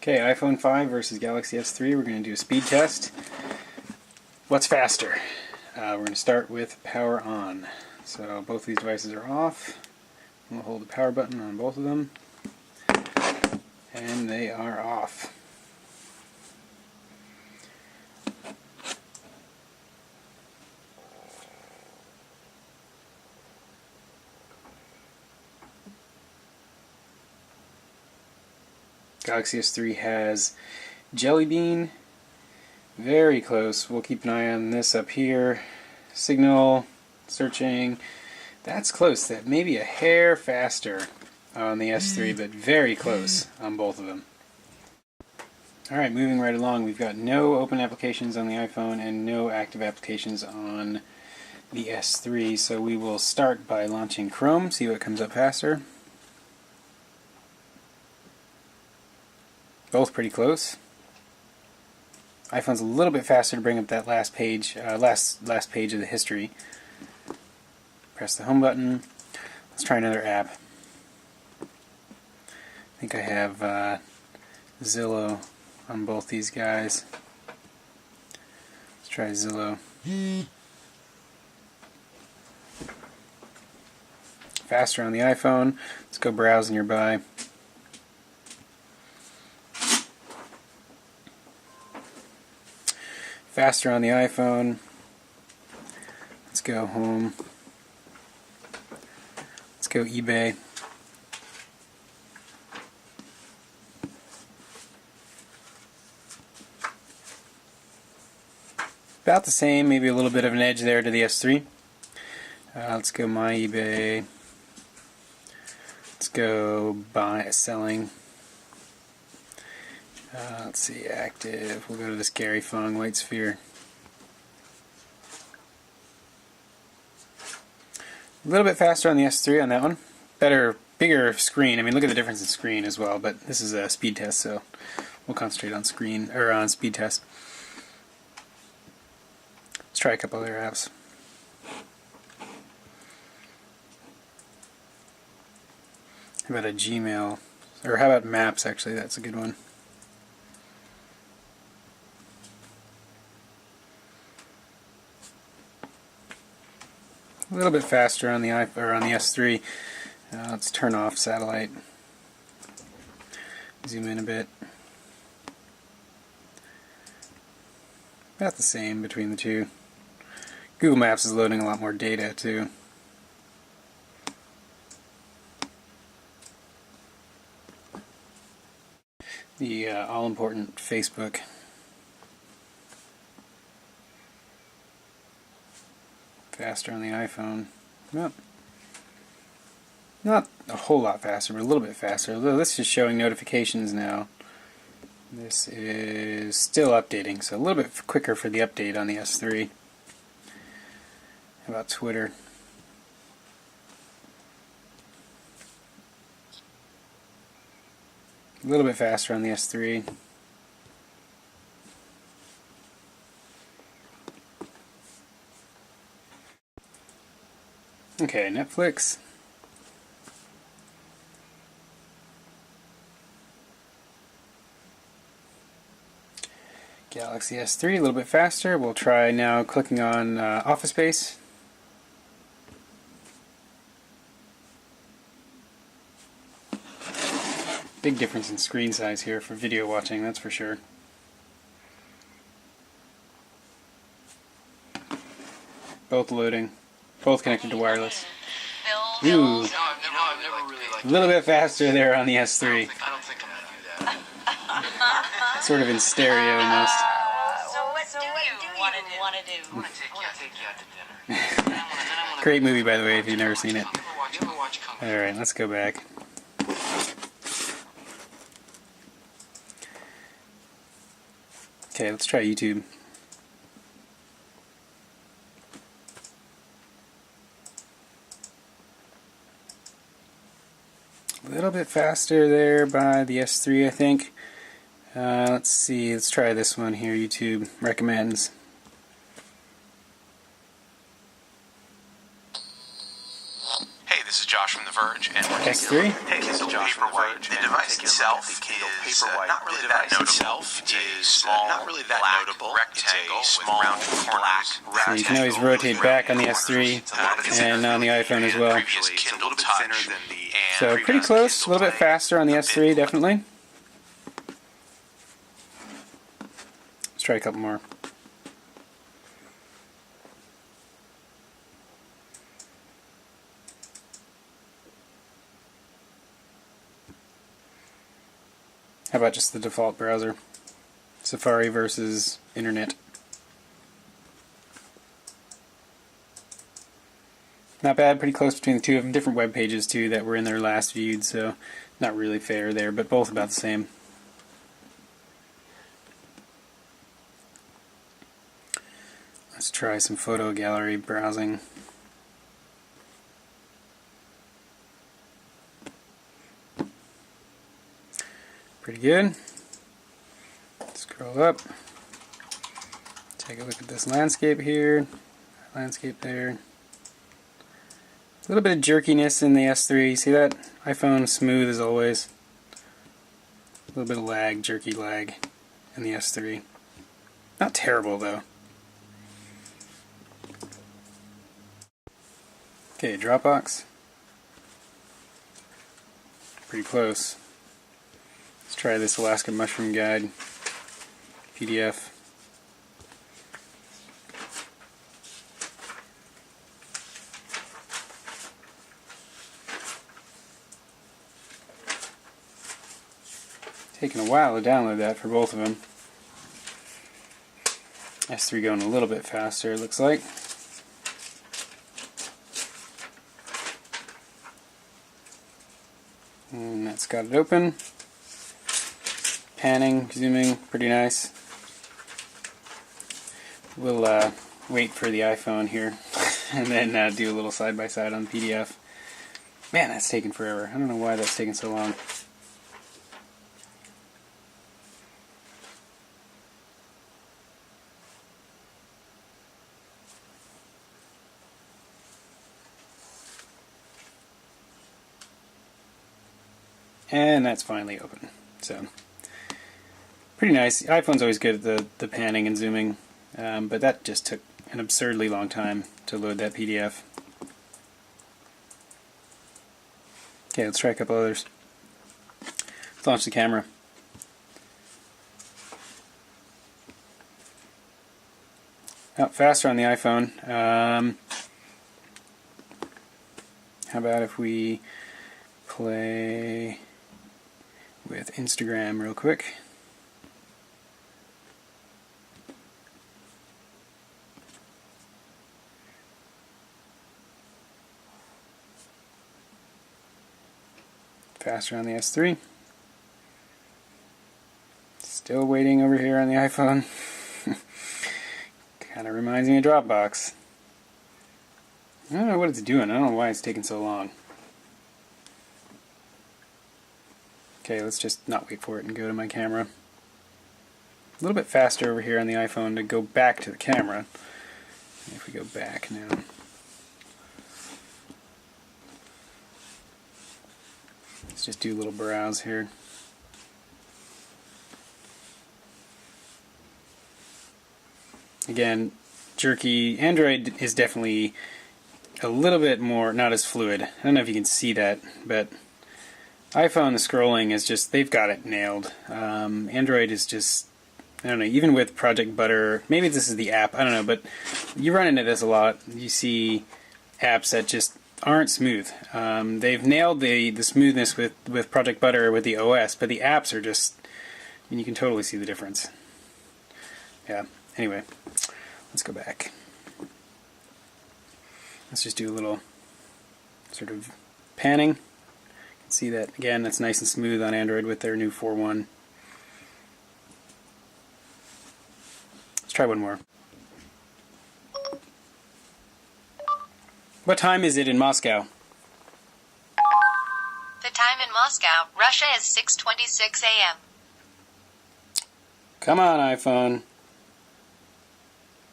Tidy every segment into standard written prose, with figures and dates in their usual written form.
Okay, iPhone 5 versus Galaxy S3. We're going to do a speed test. What's faster? We're going to start with power on. So both these devices are off. We'll hold the power button on both of them. And they are off. Galaxy S3 has Jelly Bean, very close. We'll keep an eye on this up here. Signal, searching, that's close. That may be a hair faster on the S3, but very close on both of them. Alright, moving right along, we've got no open applications on the iPhone and no active applications on the S3, so we will start by launching Chrome, see what comes up faster. Both pretty close. iPhone's a little bit faster to bring up that last page, last page of the history. Press the home button. Let's try another app. I think I have Zillow on both these guys. Let's try Zillow. Faster on the iPhone. Let's go browse nearby. Faster on the iPhone. Let's go home. Let's go eBay. About the same, maybe a little bit of an edge there to the S3. Let's go my eBay. Let's go selling. Let's see, active. We'll go to this Gary Fung White Sphere. A little bit faster on the S3 on that one. Better, bigger screen. I mean, look at the difference in screen as well. But this is a speed test, so we'll concentrate on screen or on speed test. Let's try a couple other apps. How about a Gmail, or how about Maps? Actually, that's a good one. A little bit faster on the iPhone or on the S3. Let's turn off satellite. Zoom in a bit. About the same between the two. Google Maps is loading a lot more data too. The all-important Facebook. Faster on the iPhone. Well, not a whole lot faster, but a little bit faster. Although this is showing notifications now. This is still updating, so a little bit quicker for the update on the S3. How about Twitter? A little bit faster on the S3. Okay, Netflix. Galaxy S3, a little bit faster. We'll try now clicking on Office Space. Big difference in screen size here for video watching, that's for sure. Both loading. Both connected to wireless. Ooh, a little bit faster there on the S3. I don't think I'm going to do that. Sort of in stereo almost. So what do you want to do? I want to take you out to dinner. Great movie, by the way, if you've never seen it. Alright, let's go back. Okay, let's try YouTube. A little bit faster there by the S3, I think. Let's see, let's try this one here. YouTube recommends. Hey, this is Josh from The Verge, and we're S3. Hey, this is Josh from The Verge. The device itself is not really that notable. It's not really that notable. Rectangle with rounded corners. So you can always rotate back on the S3 and on the iPhone as well. It's a little bit thinner than the So pretty close, a little bit faster on the S3, definitely. Let's try a couple more. How about just the default browser? Safari versus Internet. Not bad, pretty close between the two of them. Different web pages too that were in their last viewed, so not really fair there, but both about the same. Let's try some photo gallery browsing. Pretty good. Scroll up. Take a look at this landscape here. Landscape there. A little bit of jerkiness in the S3. See that? iPhone smooth as always. A little bit of lag, jerky lag in the S3. Not terrible though. Okay, Dropbox. Pretty close. Let's try this Alaska Mushroom Guide PDF. Taking a while to download that for both of them. S3 going a little bit faster, it looks like. And that's got it open. Panning, zooming, pretty nice. We'll wait for the iPhone here and then do a little side-by-side on the PDF. Man, that's taking forever. I don't know why that's taking so long. And that's finally open. So, pretty nice. iPhone's always good at the panning and zooming, but that just took an absurdly long time to load that PDF. Okay, let's try a couple others. Let's launch the camera. Oh, faster on the iPhone. How about if we play with Instagram real quick? Faster on the S3. Still waiting over here on the iPhone. Kind of reminds me of Dropbox. I don't know what it's doing. I don't know why it's taking so long. Okay, let's just not wait for it and go to my camera. A little bit faster over here on the iPhone to go back to the camera. If we go back now. Let's just do a little browse here. Again, jerky. Android is definitely a little bit more, not as fluid. I don't know if you can see that, but iPhone, the scrolling is just, they've got it nailed. Android is just, I don't know, even with Project Butter, maybe this is the app, I don't know, but you run into this a lot. You see apps that just aren't smooth. They've nailed the smoothness with Project Butter with the OS, but the apps are just, I mean, you can totally see the difference. Yeah, anyway, let's go back. Let's just do a little sort of panning. See that again, that's nice and smooth on Android with their new 4.1. Let's try one more. What time is it in Moscow? The time in Moscow, Russia is 6:26 a.m. Come on, iPhone.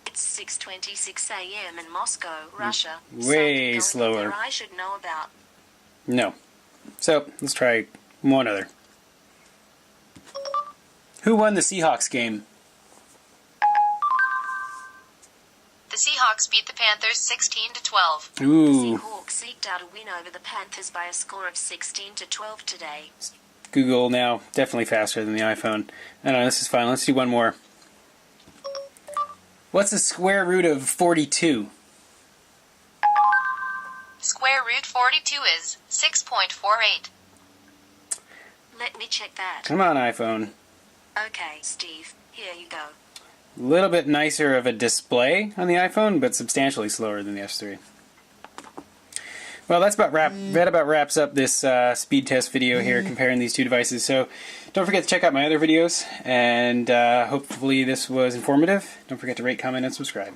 It's 6:26 a.m. in Moscow, Russia. Way Something slower. there I should know about. No. So let's try one other. Who won the Seahawks game? The Seahawks beat the Panthers 16-12. Ooh. The Seahawks eked out a win over the Panthers by a score of 16-12 today. Google now, definitely faster than the iPhone. I don't know, this is fun. Let's do one more. What's the square root of 42? Square root 42 is 6.48. Let me check that. Come on, iPhone. Okay, Steve, here you go. A little bit nicer of a display on the iPhone, but substantially slower than the S3. Well, that about wraps up this speed test video here comparing these two devices. So don't forget to check out my other videos, and hopefully this was informative. Don't forget to rate, comment, and subscribe.